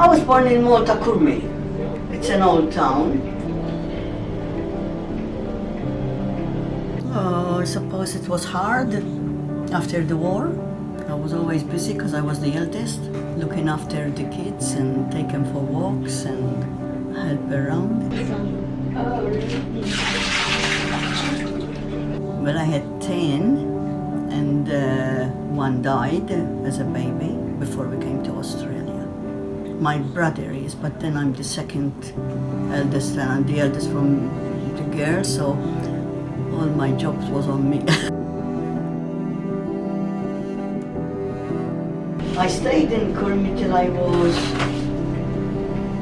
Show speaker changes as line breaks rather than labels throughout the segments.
I was born in Malta, Courtney. It's an old town. Oh, I suppose it was hard after the war. I was always busy because I was the eldest, looking after the kids and take them for walks and help around. Well, I had 10 and one died as a baby before we came to Australia. My brother is, but then I'm the second eldest and I'm the eldest from the girls, so all my jobs was on me. I stayed in Courtney till I was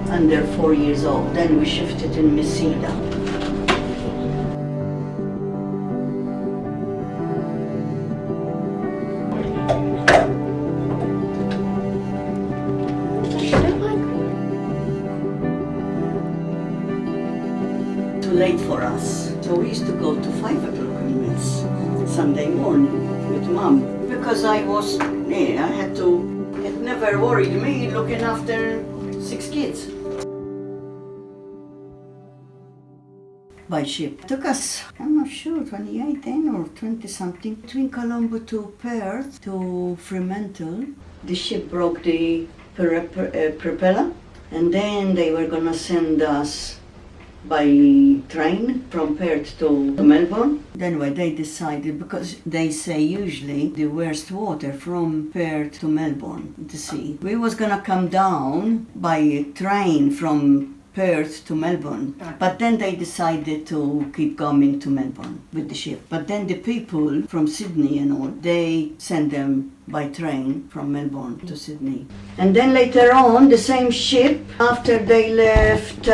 under 4 years old. Then we shifted in Mesida. Too late for us. So we used to go to 5 o'clock meals Sunday morning with Mom. Because I was, I had to, it never worried me looking after 6 kids. By ship. It took us, I'm not sure, 28 then or 20 something, between Colombo to Perth to Fremantle. The ship broke the propeller and then they were gonna send us by train from Perth to Melbourne. Then when they decided, because they say usually the worst water from Perth to Melbourne, the sea. We was gonna come down by train from Perth to Melbourne, but then they decided to keep coming to Melbourne with the ship. But then the people from Sydney and all, they sent them by train from Melbourne to Sydney. And then later on, the same ship, after they left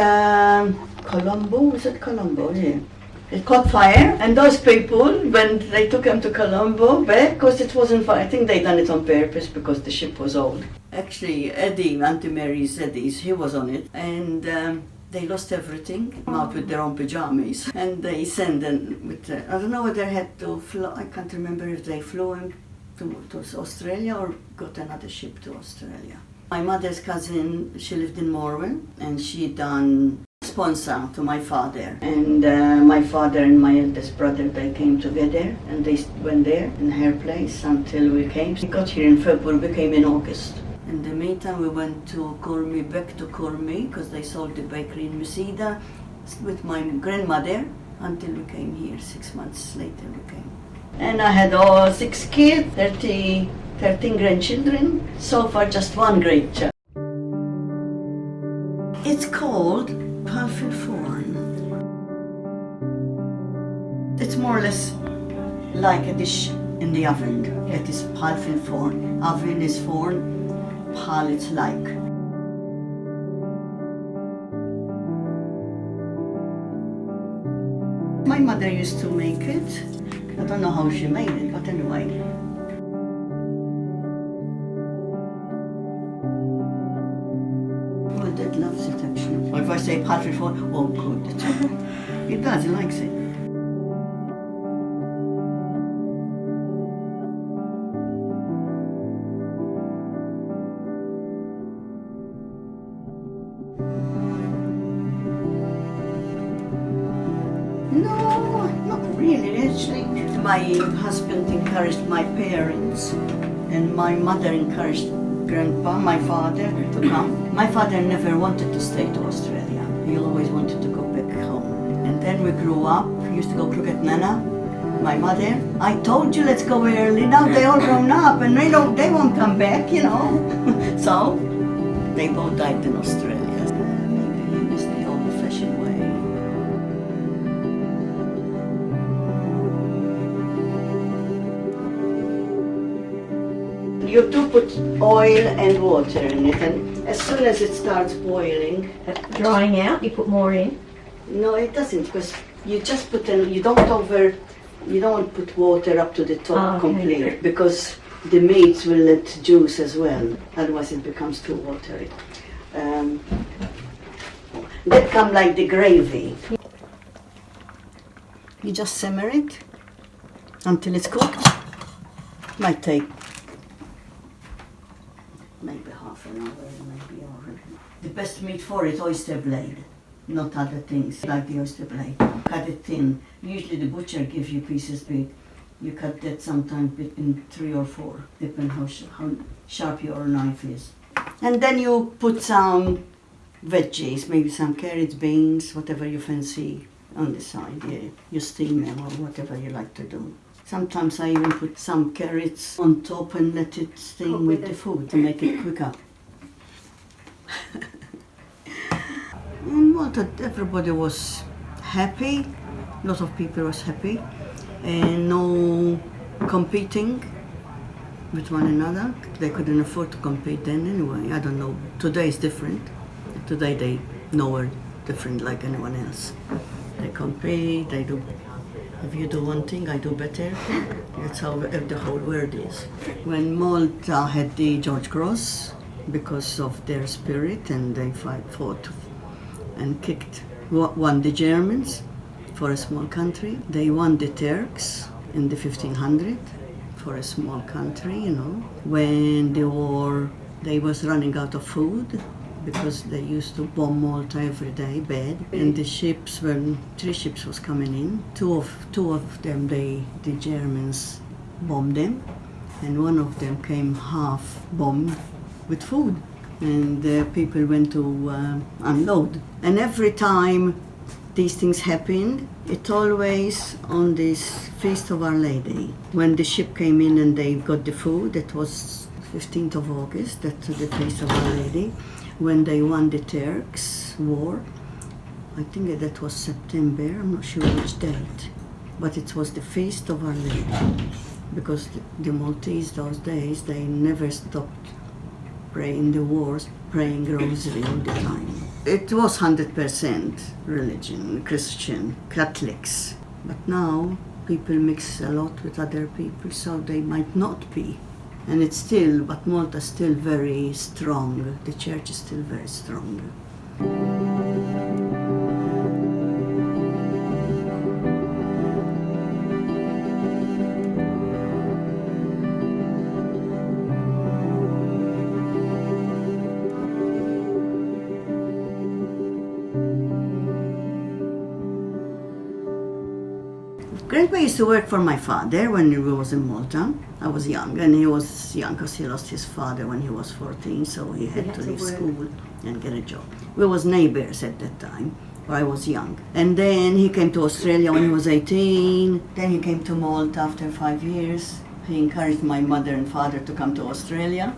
Colombo, was it Colombo? Yeah. It caught fire, and those people, when they took them to Colombo back, because it wasn't fire, I think they done it on purpose because the ship was old. Actually, Eddie, Auntie Mary's Eddie's, he was on it, and they lost everything, out with their own pajamas, and they sent them with, I don't know whether they had to fly, I can't remember if they flew him to Australia or got another ship to Australia. My mother's cousin, she lived in Morwell, and she done sponsor to my father, and my father and my eldest brother, they came together and they went there in her place until we came. We got here in February, we came in August. In the meantime we went to Courtney, back to Courtney, because they sold the bakery in Mesida with my grandmother until we came here. 6 months later we came. And I had all 6 kids, 13 grandchildren, so far just 1 great child. It's called Bhal Fil-Forn. It's more or less like a dish in the oven. It is Bhal Fil-Forn. Oven is forn, Bhal it's like. My mother used to make it. I don't know how she made it, but anyway. My dad loves it actually. Or if I say Bhal Fil-Forn, oh good. He does, he likes it. No, not really actually. My husband encouraged my parents and my mother encouraged Grandpa, my father, to come. My father never wanted to stay to Australia. He always wanted to go back home. And then we grew up. We used to go look at Nana, my mother. I told you let's go early. Now they all grown up and they won't come back, you know. So they both died in Australia. Maybe he was the old-fashioned way. You do put oil and water in it, and as soon as it starts boiling,
Drying out, you put more in.
no, it doesn't, because you just put in. You don't put water up to the top
okay.
completely, because the meat will let juice as well. Otherwise, it becomes too watery. That come like the gravy. You just simmer it until it's cooked. Might take maybe half an hour. The best meat for it, oyster blade, not other things, like the oyster blade. Cut it thin. Usually the butcher gives you pieces big. You cut that sometimes in 3 or 4, depending how sharp your knife is. And then you put some veggies, maybe some carrots, beans, whatever you fancy on the side. Yeah. You steam them or whatever you like to do. Sometimes I even put some carrots on top and let it steam with the food to make it quicker. In Malta, everybody was happy. A lot of people was happy, and no competing with one another. They couldn't afford to compete then anyway. I don't know. Today is different. Today they know we're different like anyone else. They compete. They do. If you do one thing, I do better. That's how the whole world is. When Malta had the George Cross, because of their spirit, and they fought and won the Germans for a small country. They won the Turks in the 1500 for a small country, you know. When the war, they was running out of food because they used to bomb Malta every day, bad. And the ships, when 3 ships was coming in, two of them, the Germans bombed them, and one of them came half bombed with food. And the people went to unload. And every time these things happened, it always on this Feast of Our Lady. When the ship came in and they got the food, that was 15th of August, that's the Feast of Our Lady. When they won the Turks war, I think that was September, I'm not sure which date, but it was the Feast of Our Lady. Because the Maltese those days, they never stopped praying the wars, praying rosary all the time. It was 100% religion, Christian, Catholics. But now people mix a lot with other people, so they might not be. And it's still, but Malta's still very strong. The church is still very strong. Grandpa used to work for my father when he was in Malta. I was young, and he was young because he lost his father when he was 14, so he had to leave school and get a job. We was neighbors at that time, where I was young. And then he came to Australia when he was 18. Then he came to Malta after 5 years. He encouraged my mother and father to come to Australia.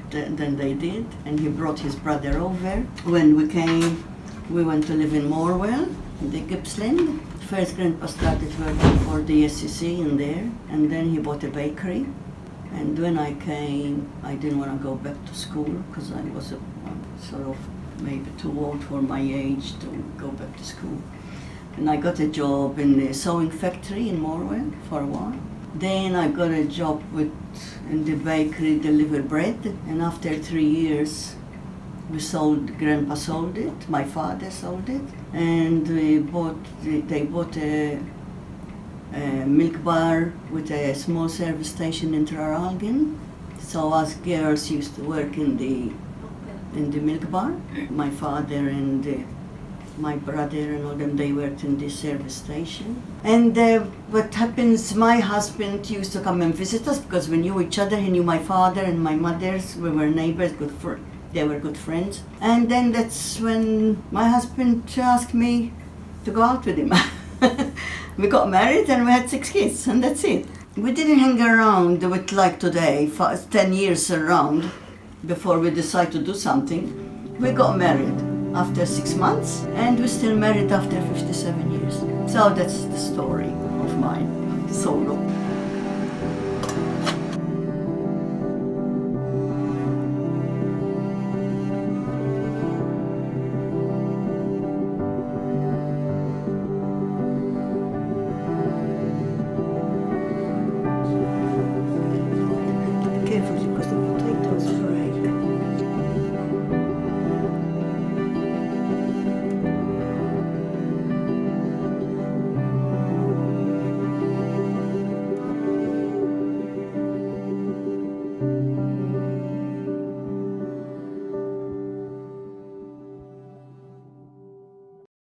Then they did, and he brought his brother over. When we came, we went to live in Morwell, in the Gippsland. First, Grandpa started working for the SEC in there, and then he bought a bakery. And when I came, I didn't want to go back to school because I was sort of maybe too old for my age to go back to school. And I got a job in the sewing factory in Morwell for a while. Then I got a job in the bakery, deliver bread, and after 3 years, Grandpa sold it, my father sold it, and they bought a milk bar with a small service station in Traralgon. So us girls used to work in the milk bar. My father and my brother and all them, they worked in the service station. And what happens, my husband used to come and visit us because we knew each other. He knew my father and my mother's. We were neighbors, they were good friends. And then that's when my husband asked me to go out with him. We got married and we had 6 kids, and that's it. We didn't hang around with like today, 10 years around before we decide to do something. We got married after 6 months, and we're still married after 57 years. So that's the story of mine, solo.